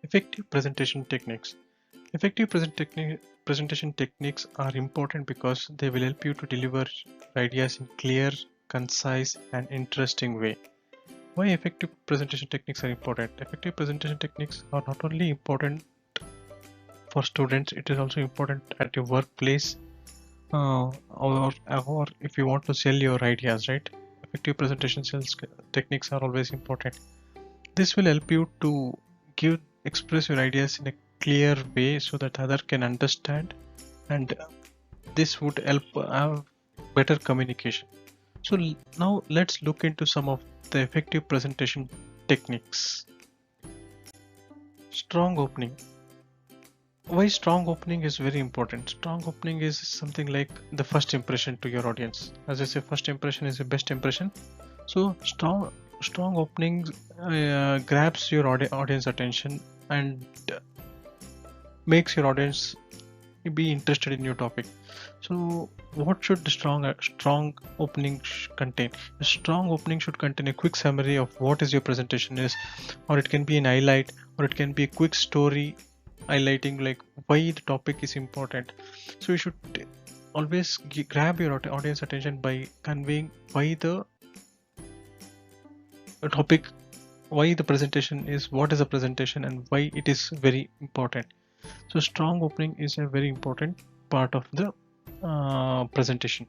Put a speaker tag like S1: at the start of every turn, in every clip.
S1: Effective presentation techniques. Effective presentation techniques are important because they will help you to deliver ideas in clear, concise, and interesting way. Why effective presentation techniques are important? Effective presentation techniques are not only important for students, it is also important at your workplace, or if you want to sell your ideas, right? Effective presentation sales techniques are always important. This will help you to express your ideas in a clear way so that other can understand, and this would help have better communication. So now let's look into some of the effective presentation techniques. Strong opening. Why strong opening is very important? Strong opening is something like the first impression to your audience. As I say, first impression is the best impression. So strong opening grabs your audience attention and makes your audience be interested in your topic. So what should the strong opening contain? A strong opening should contain a quick summary of what is your presentation is, or it can be an highlight, or it can be a quick story highlighting like why the topic is important. So you should always grab your audience attention by conveying why the topic, why the presentation is, what is a presentation, and why it is very important. So strong opening is a very important part of the presentation.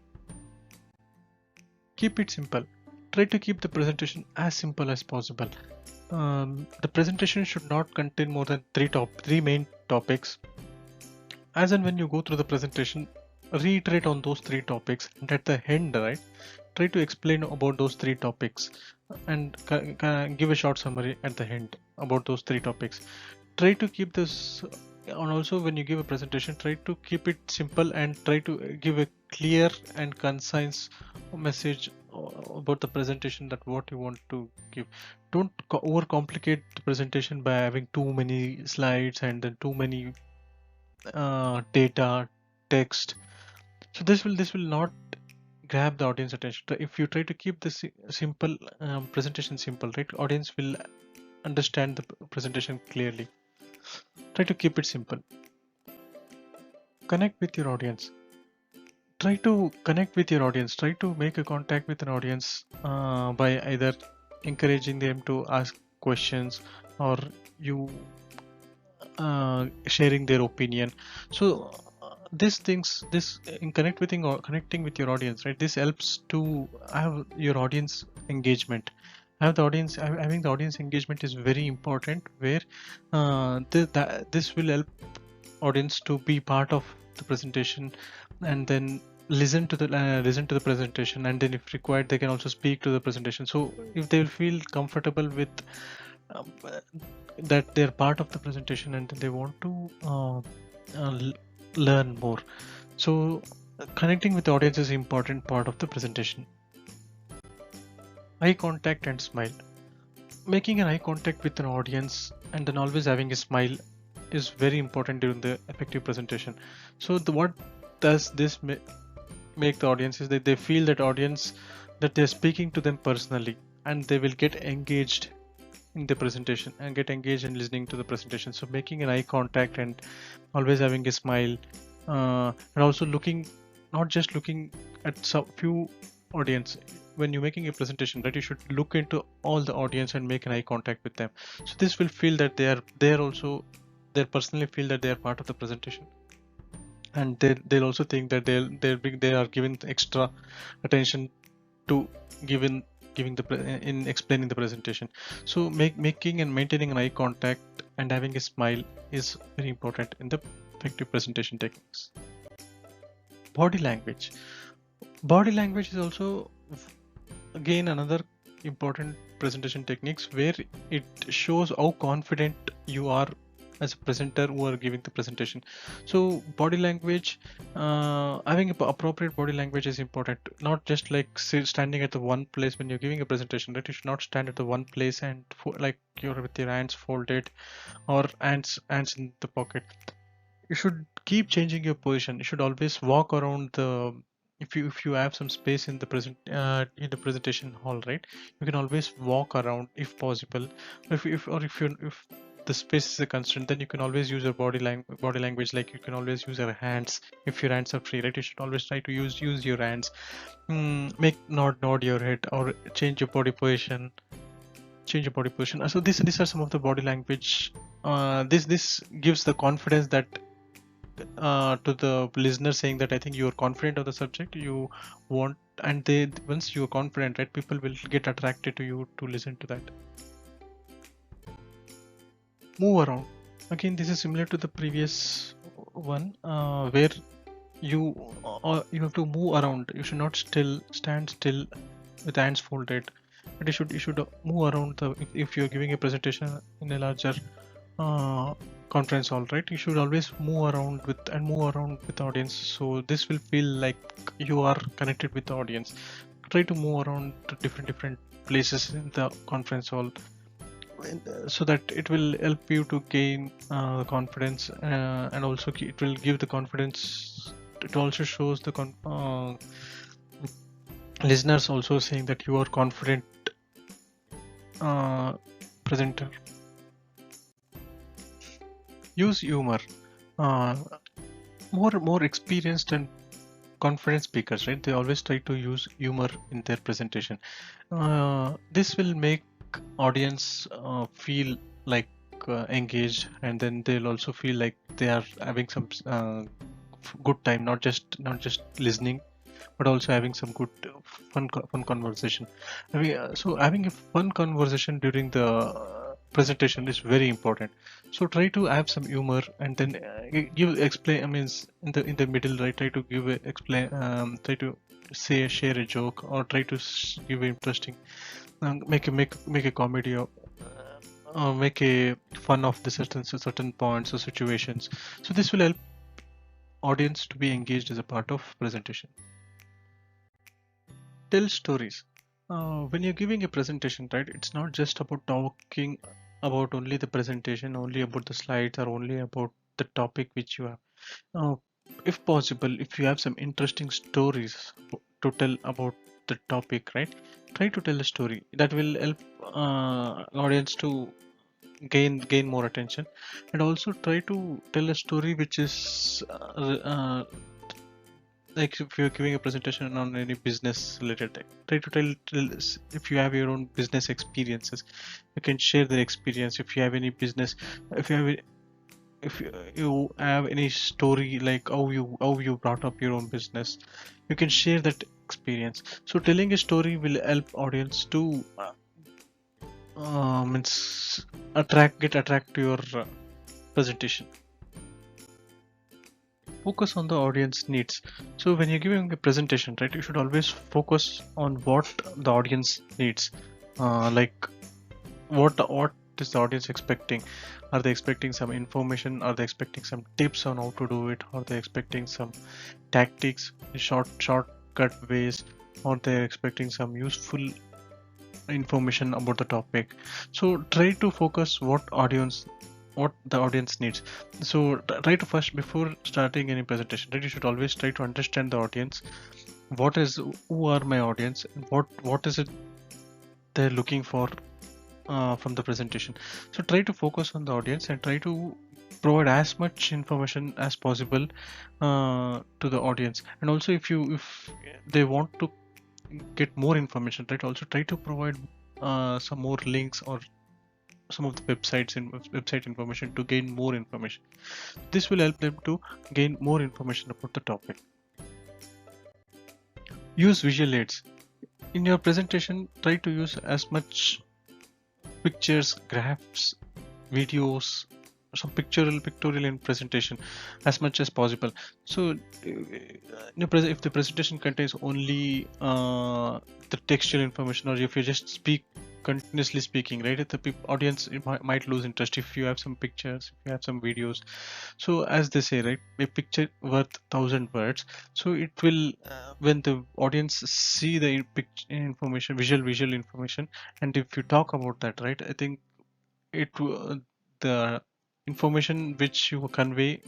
S1: Keep it simple. Try to keep the presentation as simple as possible. The presentation should not contain more than three main topics. As and when you go through the presentation, reiterate on those three topics, and at the end, right, try to explain about those three topics and give a short summary at the end about those three topics. Try to keep this, and also when you give a presentation, try to keep it simple and try to give a clear and concise message about the presentation, that what you want to give. Don't overcomplicate the presentation by having too many slides and then too many data, text. So this will not grab the audience attention. If you try to keep this simple presentation simple, right, audience will understand the presentation clearly. Try to keep it simple. Connect with your audience. Try to connect with your audience. Try to make a contact with an audience by either encouraging them to ask questions, or you sharing their opinion. So these things, this in connecting with your audience, right, this helps to have your audience engagement. Having the audience engagement is very important, where this will help audience to be part of the presentation, and then listen to the presentation, and then if required they can also speak to the presentation. So if they will feel comfortable with um, uh, that they're part of the presentation, and they want to learn more. So connecting with the audience is important part of the presentation. Eye contact and smile. Making an eye contact with an audience and then always having a smile is very important during the effective presentation. So what does this make the audience is that they feel that audience, that they're speaking to them personally, and they will get engaged in the presentation and get engaged in listening to the presentation. So making an eye contact and always having a smile, and also not just looking at some few audience. When you're making a presentation, that you should look into all the audience and make an eye contact with them. So this will feel that they personally feel that they are part of the presentation, and they'll also think that they are given extra attention to giving in explaining the presentation. So making and maintaining an eye contact and having a smile is very important in the effective presentation techniques. Body language. Body language is also again another important presentation techniques, where it shows how confident you are as a presenter who are giving the presentation. So body language, having appropriate body language is important. Not just like standing at the one place when you're giving a presentation, that you should not stand at the one place and like you're with your hands folded or hands in the pocket. You should keep changing your position. You should always walk around the, if you have some space in the presentation hall, right, you can always walk around if possible. If the space is a constraint, then you can always use your body language. Like you can always use your hands. If your hands are free, right, you should always try to use your hands. Make nod your head, or change your body position. So these are some of the body language. This gives the confidence that to the listener, saying that I think you are confident of the subject you want, and they, once you are confident, right, people will get attracted to you to listen to that. Move around. Again, this is similar to the previous one, where you have to move around. You should not stand still with hands folded, but you should move around. If you're giving a presentation in a larger conference hall, right, you should always move around with the audience, so this will feel like you are connected with the audience. Try to move around to different places in the conference hall, so that it will help you to gain confidence, and also it will give the confidence. It also shows the listeners also saying that you are confident uh, presenter. Use humor. uh, more experienced and confident speakers, right, they always try to use humor in their presentation. This will make audience feel like engaged, and then they'll also feel like they are having some good time, not just listening, but also having some good fun conversation. I mean, so having a fun conversation during the presentation is very important. So try to have some humor, and then give explain. I mean, in the middle, right? Try to give a explain. Try to share a joke, or try to give interesting. Make a comedy, or make a fun of the certain points or situations. So this will help audience to be engaged as a part of presentation. Tell stories. When you're giving a presentation, right, it's not just about talking about only the presentation, only about the slides, or only about the topic which you have. uh, if possible, if you have some interesting stories to tell about the topic, right, try to tell a story that will help audience to gain more attention. And also try to tell a story which is like if you're giving a presentation on any business related thing, try to if you have your own business experiences, you can share the experience. If you have any business, if you have if you have any story, like how you brought up your own business, you can share that experience. So telling a story will help audience to means attract to your presentation. Focus on the audience needs. So when you're giving a presentation, right, you should always focus on what the audience needs. Like what is the audience expecting? Are they expecting some information? Are they expecting some tips on how to do it? Are they expecting some tactics, shortcut ways? Or they're expecting some useful information about the topic? So try to focus what the audience needs. So try to first, before starting any presentation, right, you should always try to understand the audience. Who are my audience? What is it they're looking for from the presentation? So try to focus on the audience and try to provide as much information as possible to the audience. And also if they want to get more information, right, also try to provide some more links or some of the website information to gain more information. This will help them to gain more information about the topic. Use visual aids in your presentation. Try to use as much pictures, graphs, videos, some pictorial in presentation as much as possible. So if the presentation contains only the textual information, or if you just speak continuously speaking, right, the audience might lose interest. If you have some pictures, if you have some videos, so as they say, right, a picture worth 1,000 words. So it will when the audience see the information, visual information, and if you talk about that, right, I think the information which you convey,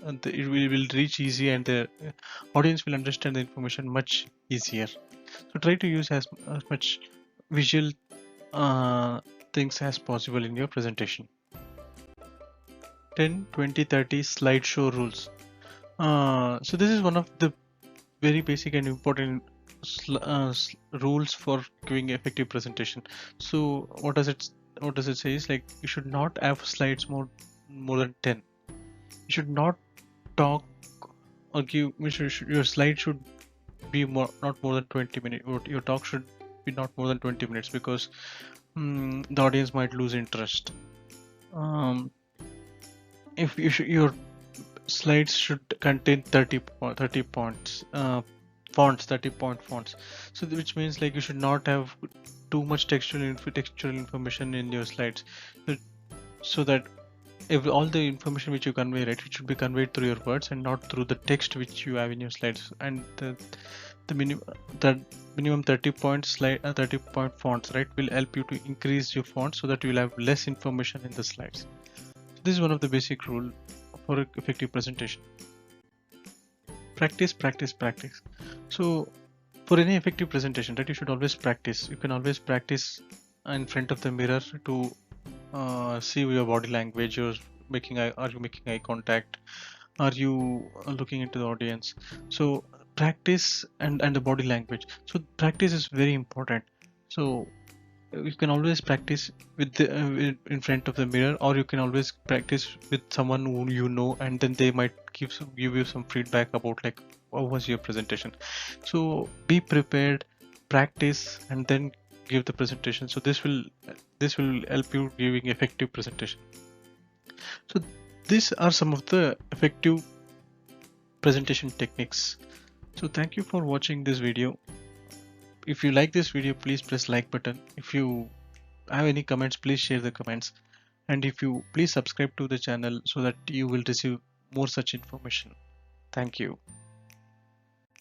S1: it will reach easy, and the audience will understand the information much easier. So try to use as much visual uh, things as possible in your presentation. 10, 20, 30 slideshow rules. So this is one of the very basic and important rules for giving effective presentation. So what does it say is like you should not have slides more than 10. You should not talk or give your slide should be not more than 20 minutes. Your talk should be not more than 20 minutes because the audience might lose interest. If your slides should contain 30 points fonts, 30-point fonts, so which means like you should not have too much textual information in your slides, so, so that if all the information which you convey, right, it should be conveyed through your words and not through the text which you have in your slides. And the minimum 30-point fonts, right, will help you to increase your font so that you will have less information in the slides. So this is one of the basic rule for effective presentation. Practice, practice, practice. So for any effective presentation, right, you should always practice. You can always practice in front of the mirror to see your body language. Are you making eye contact? Are you looking into the audience? So practice and the body language. So practice is very important. So you can always practice with in front of the mirror, or you can always practice with someone who you know, and then they might give you some feedback about like how was your presentation. So be prepared, practice, and then give the presentation. So this will help you giving effective presentation. So these are some of the effective presentation techniques. So thank you for watching this video. If you like this video, please press like button. If you have any comments, please share the comments, and if you please subscribe to the channel so that you will receive more such information. Thank you.